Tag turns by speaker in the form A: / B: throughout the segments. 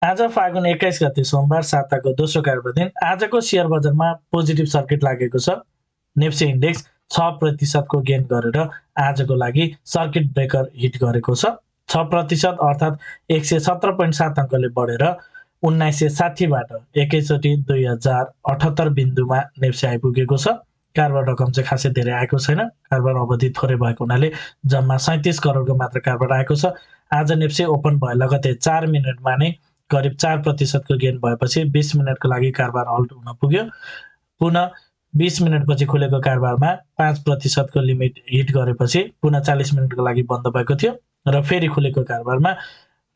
A: आज फागुन 21 गते सोमबार साताको दोस्रो कार्यको दिन आजको शेयर बजारमा पोजिटिभ सर्किट लागेको छ। नेप्से इन्डेक्स 6% को गेन गरेर आजको लागि सर्किट ब्रेकर हिट गरेको छ। 6% अर्थात् 117.7 अङ्कले बढेर 1960बाट एकैचोटि 2078 बिन्दुमा नेप्से आइपुगेको छ। कारोबार रकम चाहिँ खासै धेरै आएको छैन। कारोबार अवधि थोरै भएको हुनाले जम्मा 37 करोडको मात्र कारोबार आएको छ। आज नेप्से ओपन भए लगतै 4 मिनटमा नै करिब 4% को गेन भएपछि 20 मिनटको लागि कारोबार हल्ट हुन पुग्यो। पुनः 20 मिनटपछि खुलेको कारोबारमा 5% को लिमिट हिट गरेपछि पुनः 40 मिनटको लागि बन्द भएको थियो र फेरि खुलेको कारोबारमा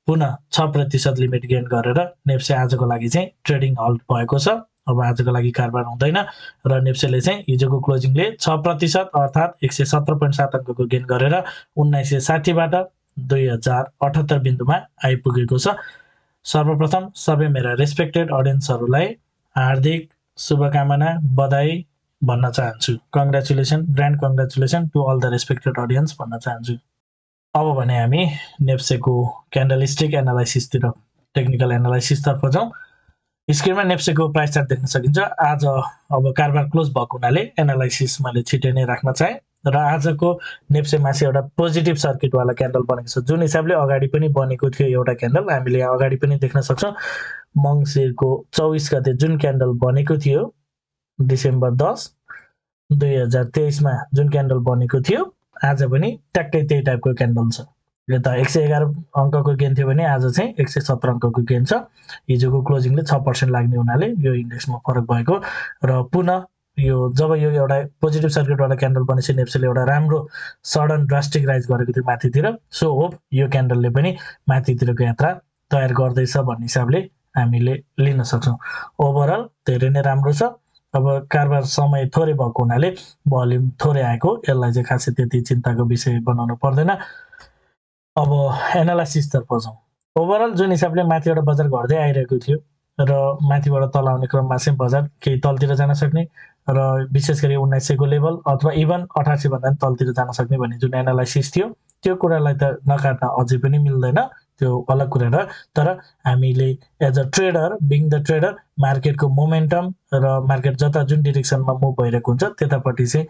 A: पुनः 6% लिमिट गेन गरेर नेप्से आजको लागि चाहिँ ट्रेडिङ हल्ट भएको छ। अब आजको लागि कारोबार हुँदैन र नेप्सेले चाहिँ हिजोको क्लोजिङले 6% अर्थात् 117.7 अङ्कको गेन गरेर 1960बाट 2078 बिन्दुमा आइपुगेको छ। सर्वप्रथम सबै मेरा रेस्पेक्टेड अडियन्सहरूलाई हार्दिक शुभकामना बधाई भन्न चाहन्छु। Congratulation, grand congratulation to all the respected audience भन्न चाहन्छु। अब भने हामी नेप्सेको क्यान्डलस्टिक एनालाइसिसतिर टेक्निकल एनालाइसिसतर्फ जाउँ। स्क्रिनमा नेप्सेको प्राइस चार्ट देख्न सकिन्छ। आज अब कारोबार क्लोज भएको हुनाले एनालाइसिस मैले छिटै नै राख्न चाहेँ र आजको नेप्सेमा चाहिँ एउटा पोजिटिभ सर्किटवाला क्यान्डल बनेको छ। जुन हिसाबले अगाडि पनि बनेको थियो एउटा क्यान्डल हामीले यहाँ अगाडि पनि देख्न सक्छौँ। मङ्सिरको 24 गते जुन क्यान्डल बनेको थियो डिसेम्बर 10, 2023मा जुन क्यान्डल बनेको थियो आज पनि ट्याक्कै त्यही टाइपको क्यान्डल छ। यता 111 अङ्कको गेन थियो भने आज चाहिँ 117 अङ्कको गेन छ। हिजोको क्लोजिङले 6% लाग्ने हुनाले यो इन्डेक्समा फरक भएको र पुनः यो जब यो एउटा पोजिटिभ सर्किटवाला क्यान्डल बनेपछि नेप्सेले एउटा राम्रो सडन ड्रास्टिक राइज गरेको थियो माथितिर। सो होप यो क्यान्डलले पनि माथितिरको यात्रा तयार गर्दैछ भन्ने हिसाबले हामीले लिन सक्छौँ। ओभरअल धेरै नै राम्रो छ। अब कारोबार समय थोरै भएको हुनाले भोल्युम थोरै आएको, यसलाई चाहिँ खासै त्यति चिन्ताको विषय बनाउनु पर्दैन। अब एनालाइसिसतर्फ जाउँ। ओभरअल जुन हिसाबले माथिबाट बजार घट्दै आइरहेको थियो र माथिबाट तल आउने क्रममा चाहिँ बजार केही तलतिर जान सक्ने र विशेष गरी 1900 को लेभल अथवा इभन 88 भन्दा पनि तलतिर जान सक्ने भन्ने जुन एनालाइसिस थियो त्यो कुरालाई त नकाट्न अझै पनि मिल्दैन, त्यो अलग कुरा र तर हामीले as a trader being the trader मार्केटको मोमेन्टम र मार्केट जता जुन डिरेक्सनमा मुभ भइरहेको हुन्छ त्यतापट्टि चाहिँ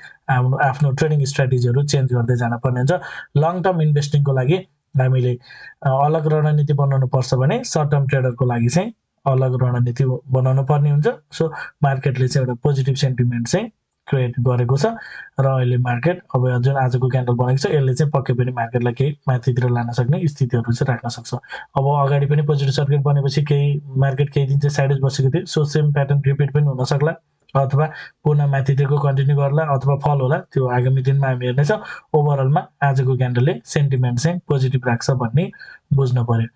A: आफ्नो ट्रेडिङ स्ट्राटेजीहरू चेन्ज गर्दै जान पर्ने हुन्छ। लङ टर्म इन्भेस्टिङको लागि हामीले अलग रणनीति बनाउनु पर्छ भने सर्ट टर्म ट्रेडरको लागि चाहिँ अलग रणनीति बनाउनु पर्ने हुन्छ। सो मार्केटले चाहिँ एउटा पोजिटिभ सेन्टिमेन्ट चाहिँ क्रिएट गरेको छ र अहिले मार्केट अब जुन आजको क्यान्डल बनेको छ यसले चाहिँ पक्कै पनि मार्केटलाई केही माथितिर लान सक्ने स्थितिहरू चाहिँ राख्न सक्छ। अब अगाडि पनि पोजिटिभ सर्किट बनेपछि केही मार्केट केही दिन चाहिँ साइडेज बसेको थियो। सो सेम प्याटर्न रिपिट पनि हुन सक्ला अथवा पुनः माथितिरको कन्टिन्यू गर्ला अथवा फल होला, त्यो आगामी दिनमा हामी हेर्नेछौँ। ओभरअलमा आजको क्यान्डलले सेन्टिमेन्ट चाहिँ पोजिटिभ राख्छ भन्ने बुझ्नु पर्यो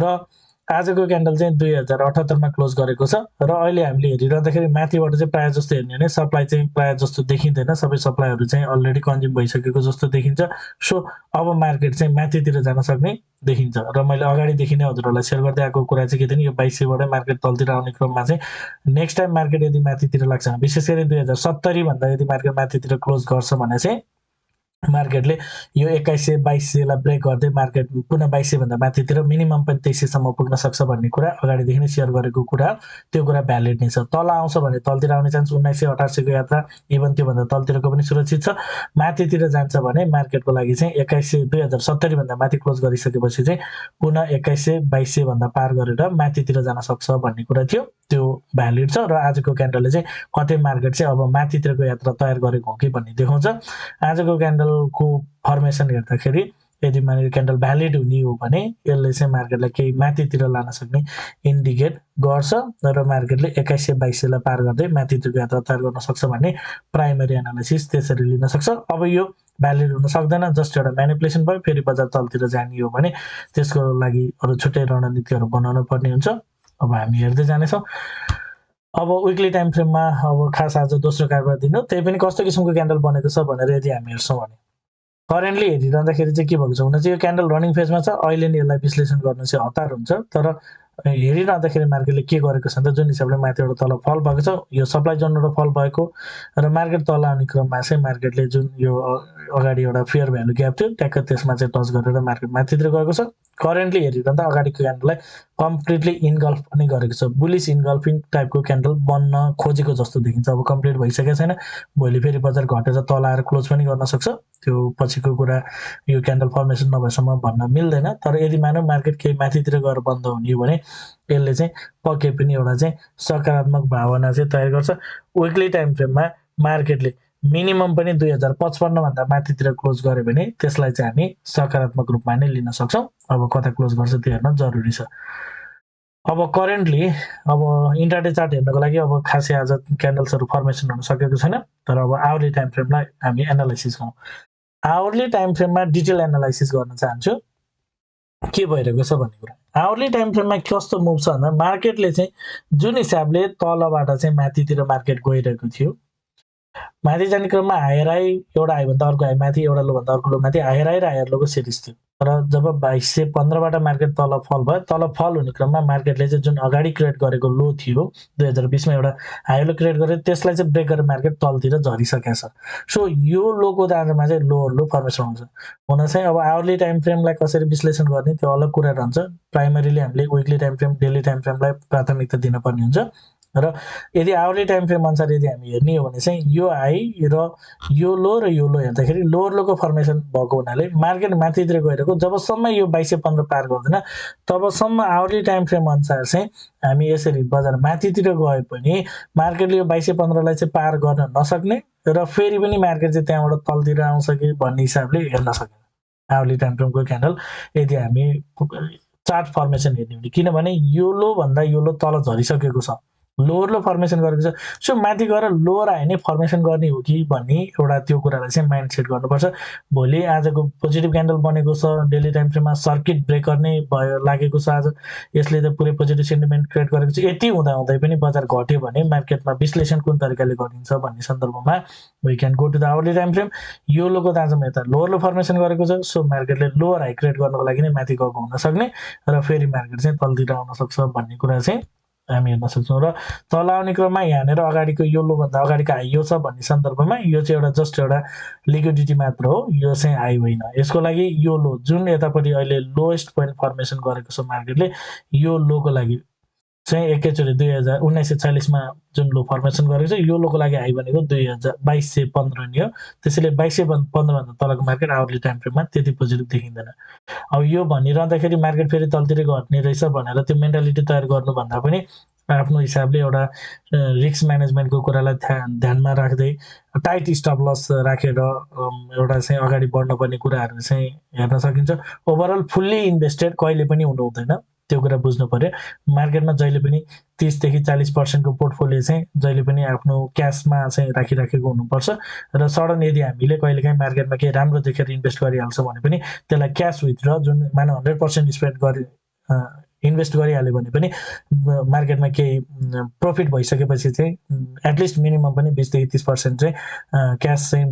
A: र आजको क्यान्डल चाहिँ 2078मा क्लोज गरेको छ र अहिले हामीले हेरिरहँदाखेरि माथिबाट चाहिँ प्रायः जस्तो हेर्ने हो भने सप्लाई चाहिँ प्रायः जस्तो देखिँदैन, सबै सप्लाईहरू चाहिँ अलरेडी कन्ज्युम भइसकेको जस्तो देखिन्छ। सो अब मार्केट चाहिँ माथितिर जान सक्ने देखिन्छ र मैले अगाडिदेखि नै हजुरहरूलाई सेयर गर्दै आएको कुरा चाहिँ के थियो नि, यो 2200बाटै मार्केट तलतिर आउने क्रममा चाहिँ नेक्स्ट टाइम मार्केट यदि माथितिर लाग्छ विशेष गरी 2070 भन्दा यदि मार्केट माथितिर क्लोज गर्छ भने चाहिँ मार्केटले यो 2100-2200लाई ब्रेक गर्दै मार्केट पुनः 2200 भन्दा माथितिर मिनिमम पनि 2300सम्म पुग्न सक्छ भन्ने कुरा अगाडिदेखि नै सेयर गरेको कुरा, त्यो कुरा भ्यालिड नै छ। तल आउँछ भने तलतिर आउने चान्स 1900-8800 को यात्रा इभन त्योभन्दा तलतिरको पनि सुरक्षित छ। माथितिर जान्छ भने मार्केटको लागि चाहिँ 2070 भन्दा माथि क्लोज गरिसकेपछि चाहिँ पुनः 2100-2200 भन्दा पार गरेर माथितिर जान सक्छ भन्ने कुरा थियो, त्यो भ्यालिड छ। र आजको क्यान्डलले चाहिँ कतै मार्केट चाहिँ अब माथितिरको यात्रा तयार गरेको हो कि भन्ने देखाउँछ। आजको क्यान्डलको फर्मेसन हेर्दाखेरि यदि माने क्यान्डल भ्यालिड हुने हो भने यसले चाहिँ मार्केटलाई केही माथितिर लान सक्ने इन्डिकेट गर्छ र मार्केटले 2100-2200लाई पार गर्दै माथितिरको यात्रा तयार गर्न सक्छ भन्ने प्राइमरी एनालाइसिस त्यसरी लिन सक्छ। अब यो भ्यालिड हुन सक्दैन, जस्ट एउटा म्यानिपुलेसन भयो, फेरि बजार तलतिर जाने हो भने त्यसको लागि अरू छुट्टै रणनीतिहरू बनाउनु पर्ने हुन्छ। अब हामी हेर्दै जानेछौँ। अब विकली टाइम फ्रेममा अब खास आज दोस्रो कारोबार दिन हो, त्यही पनि कस्तो किसिमको क्यान्डल बनेको छ भनेर यदि हामी हेर्छौँ भने करेन्टली हेरिरहँदाखेरि चाहिँ के भएको छ भने चाहिँ यो क्यान्डल रनिङ फेजमा छ। अहिले नै यसलाई विश्लेषण गर्न चाहिँ हतार हुन्छ, तर हेरिरहँदाखेरि मार्केटले के गरेको छ त जुन हिसाबले माथिबाट तल फल भएको छ यो सप्लाई जोनबाट फल भएको र मार्केट तल आउने क्रममा चाहिँ मार्केटले जुन यो अगाडि एउटा फेयर भ्यालु ग्याप थियो ट्याक्क त्यसमा चाहिँ टच गरेर मार्केट माथितिर गएको छ करेन्टली हेरिरहँदा अगाडिको क्यान्डललाई कम्प्लिटली इनगल्फ पनि गरेको छ बुलिस इनगल्फिङ टाइपको क्यान्डल बन्न खोजेको जस्तो देखिन्छ अब कम्प्लिट भइसकेको छैन भोलि फेरि बजार घटेर तल आएर क्लोज पनि गर्न सक्छ त्यो पछिको कुरा यो क्यान्डल फर्मेसन नभएसम्म भन्न मिल्दैन तर यदि मानव मार्केट केही माथितिर गएर बन्द हुने हो भने यसले चाहिँ पक्कै पनि एउटा चाहिँ सकारात्मक भावना चाहिँ तयार गर्छ विकली टाइम फ्रेममा मार्केटले मिनिमम पनि 2055 भन्दा माथितिर क्लोज गर्यो भने त्यसलाई चाहिँ हामी सकारात्मक रूपमा नै लिन सक्छौँ अब कता क्लोज गर्छ त्यो हेर्न जरुरी छ अब करेन्टली अब इन्ट्राडे चार्ट हेर्नको लागि अब खासै आज क्यान्डल्सहरू फर्मेसन हुन सकेको छैन तर अब आवरली टाइम फ्रेमलाई हामी एनालाइसिस गरौँ आवरली टाइम फ्रेममा डिटेल एनालाइसिस गर्न चाहन्छु के भइरहेको छ भन्ने कुरा आवरली टाइम फ्रेममा कस्तो मुभ छ भन्दा मार्केटले चाहिँ जुन हिसाबले तलबाट चाहिँ माथितिर मार्केट गइरहेको थियो माथि जाने क्रममा हायर हाई एउटा हाईभन्दा अर्को हाई माथि एउटा लोभन्दा अर्को लो माथि हायर हाई र हायर लोको सिरिज थियो तर जब 2215बाट मार्केट तल फल भयो तल फल हुने क्रममा मार्केटले चाहिँ जुन अगाडि क्रिएट गरेको लो थियो 2020मा एउटा हाई लो क्रिएट गरेर त्यसलाई चाहिँ ब्रेक गरेर मार्केट तलतिर झरिसकेको छ सो यो लोको दाँजोमा चाहिँ लोवर लो फर्मेसन हुन्छ हुन चाहिँ अब आवरली टाइम फ्रेमलाई कसरी विश्लेषण गर्ने त्यो अलग कुरा रहन्छ प्राइमरीली हामीले विकली टाइम फ्रेम डेली टाइम फ्रेमलाई प्राथमिकता दिनुपर्ने हुन्छ र यदि आवरली टाइम फ्रेम अनुसार यदि हामी हेर्ने हो भने चाहिँ यो हाई र यो लो हेर्दाखेरि लोवर लोको फर्मेसन भएको हुनाले मार्केट माथितिर गइरहेको जबसम्म यो 2215 पार गर्दैन तबसम्म आवरली टाइम फ्रेम अनुसार चाहिँ हामी यसरी बजार माथितिर गए पनि मार्केटले यो 2215लाई चाहिँ पार गर्न नसक्ने र फेरि पनि मार्केट चाहिँ त्यहाँबाट तलतिर आउँछ कि भन्ने हिसाबले हेर्न सकिन्छ आवरली टाइम फ्रेमको क्यान्डल यदि हामी चार्ट फर्मेसन हेर्ने हो भने किनभने यो लो भन्दा यो लो तल झरिसकेको छ लोवर लो फर्मेसन गरेको छ सो माथि गएर लोवर आयो भने फर्मेसन गर्ने हो कि भन्ने एउटा त्यो कुरालाई चाहिँ माइन्ड सेट गर्नुपर्छ भोलि आजको पोजिटिभ क्यान्डल बनेको छ डेली टाइम फ्रेममा सर्किट ब्रेकर नै भयो लागेको छ आज यसले त पुरै पोजिटिभ सेन्टिमेन्ट क्रिएट गरेको छ यति हुँदाहुँदै पनि बजार घट्यो भने मार्केटमा विश्लेषण कुन तरिकाले गरिन्छ भन्ने सन्दर्भमा we can go to the hourly time frame यो लोको दाँजोमा यता लोवर लो फर्मेसन गरेको छ सो मार्केटले लोवर हाई क्रिएट गर्नको लागि नै माथि गएको हुन सक्ने र फेरि मार्केट चाहिँ तलतिर आउन सक्छ भन्ने कुरा चाहिँ हामी हेर्न सक्छौँ र तल आउने क्रममा यहाँनिर अगाडिको यो लोभन्दा अगाडिको हाई यो छ भन्ने सन्दर्भमा यो चाहिँ एउटा जस्ट एउटा लिक्विडिटी मात्र हो यो चाहिँ हाई होइन यसको लागि यो लो जुन यतापट्टि अहिले लोएस्ट पोइन्ट फर्मेसन गरेको छ मार्केटले यो लोको लागि चाहिँ एकैचोटि 1946मा जुन लो फर्मेसन गरेको छ यो लोको लागि हाई भनेको 2215 नि हो त्यसैले 2215 भन्दा तलको मार्केट आवरली टाइम फ्रेममा त्यति पोजिटिभ देखिँदैन अब यो भनिरहँदाखेरि मार्केट फेरि तलतिर घट्ने रहेछ भनेर त्यो मेन्टालिटी तयार गर्नुभन्दा पनि आफ्नो हिसाबले एउटा रिस्क म्यानेजमेन्टको कुरालाई ध्यानमा राख्दै टाइट स्टप लस राखेर एउटा चाहिँ अगाडि बढ्नुपर्ने कुराहरू चाहिँ हेर्न सकिन्छ ओभरअल फुल्ली इन्भेस्टेड कहिले पनि हुनु हुँदैन त्यो कुरा बुझ्नु पर्यो मार्केटमा जहिले पनि 30 देखि 40% को पोर्टफोलियो चाहिँ जहिले पनि आफ्नो क्याशमा चाहिँ राखिराखेको हुनुपर्छ र सडन यदि हामीले कहिलेकाहीँ मार्केटमा केही राम्रो देखेर इन्भेस्ट गरिहाल्छौँ भने पनि त्यसलाई क्यास विथड्र जुन मानव 100% स्पेन्ड गरे इन्भेस्ट गरिहाल्यो भने पनि मार्केटमा केही प्रफिट भइसकेपछि चाहिँ एटलिस्ट मिनिमम पनि 20 देखि 30% चाहिँ क्यास चाहिँ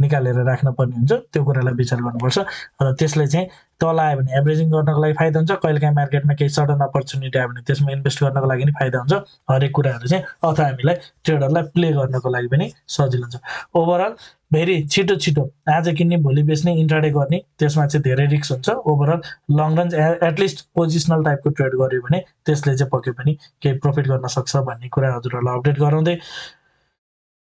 A: निकालेर राख्न पर्ने हुन्छ त्यो कुरालाई विचार गर्नुपर्छ र त्यसले चाहिँ तल आयो भने एभरेजिङ गर्नको लागि फाइदा हुन्छ कहिलेकाहीँ मार्केटमा केही सडन अपर्च्युनिटी आयो भने त्यसमा इन्भेस्ट गर्नको लागि पनि फाइदा हुन्छ हरेक कुराहरू चाहिँ अथवा हामीलाई ट्रेडरलाई प्ले गर्नको लागि पनि सजिलो हुन्छ ओभरअल भेरी छिटो आज किन्ने भोलि बेच्ने इन्ट्राडे गर्ने त्यसमा चाहिँ धेरै रिस्क हुन्छ overall long run at least positional टाइपको ट्रेड गर्यो भने त्यसले चाहिँ पक्कै पनि केही प्रफिट गर्न सक्छ भन्ने कुरा हजुरहरूलाई अपडेट गराउँदै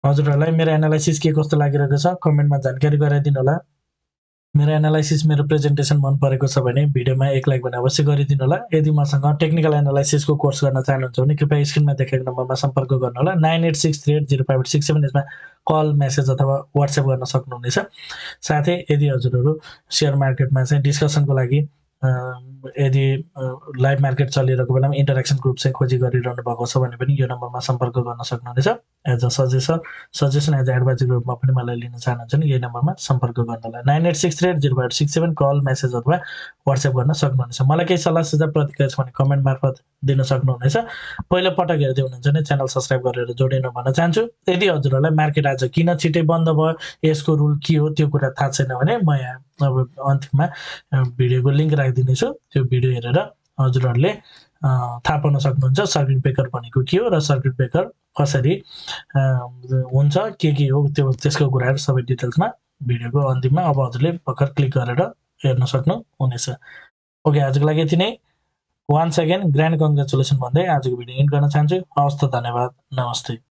A: हजुरहरूलाई मेरो एनालाइसिस के कस्तो लागिरहेको छ कमेन्टमा जानकारी गराइदिनु होला मेरो एनालाइसिस मेरो प्रेजेन्टेसन मन परेको छ भने भिडियोमा एक लाइक भने अवश्य गरिदिनु होला यदि मसँग टेक्निकल एनालाइसिसको कोर्स गर्न चाहनुहुन्छ भने कृपया स्क्रिनमा देखेको नम्बरमा सम्पर्क गर्नु होला 9863805867 यसमा कल मेसेज अथवा व्हाट्सएप गर्न सक्नुहुनेछ साथै यदि हजुरहरू शेयर मार्केटमा चाहिँ डिस्कसनको लागि यदि लाइभ मार्केट चलिरहेको बेलामा इन्टरेक्सन ग्रुप चाहिँ खोजी गरिरहनु भएको छ भने पनि यो नम्बरमा सम्पर्क गर्न सक्नुहुनेछ as a suggestion as a advisory ग्रुपमा पनि मलाई लिन चाहनुहुन्छ भने यही नम्बरमा सम्पर्क गर्नुहोला 9863805867 कल मेसेज अथवा व्हाट्सएप गर्न सक्नुहुनेछ मलाई केही सल्लाह सुझाव प्रतिक्रिया छ भने कमेन्ट मार्फत दिन सक्नुहुनेछ पहिलो पटक हेर्दै हुनुहुन्छ भने च्यानल सब्स्क्राइब गरेर जोडिनु भन्न चाहन्छु यदि हजुरहरूलाई मार्केट आज किन छिटै बन्द भयो यसको रुल के हो त्यो कुरा थाहा छैन भने म यहाँ अब अन्तिममा भिडियोको लिङ्क राखिदिनेछु त्यो भिडियो हेरेर हजुरहरूले थाहा पाउन सक्नुहुन्छ सर्किट ब्रेकर भनेको के हो र सर्किट ब्रेकर कसरी हुन्छ के हो त्यसको कुराहरू सबै डिटेल्समा भिडियोको अन्तिममा अब हजुरले भर्खर क्लिक गरेर हेर्न सक्नुहुनेछ। ओके, आजको लागि यति नै। वान्स अगेन ग्रान्ड कङ्ग्रेचुलेसन भन्दै आजको भिडियो एन्ड गर्न चाहन्छु। हवस् त, धन्यवाद, नमस्ते।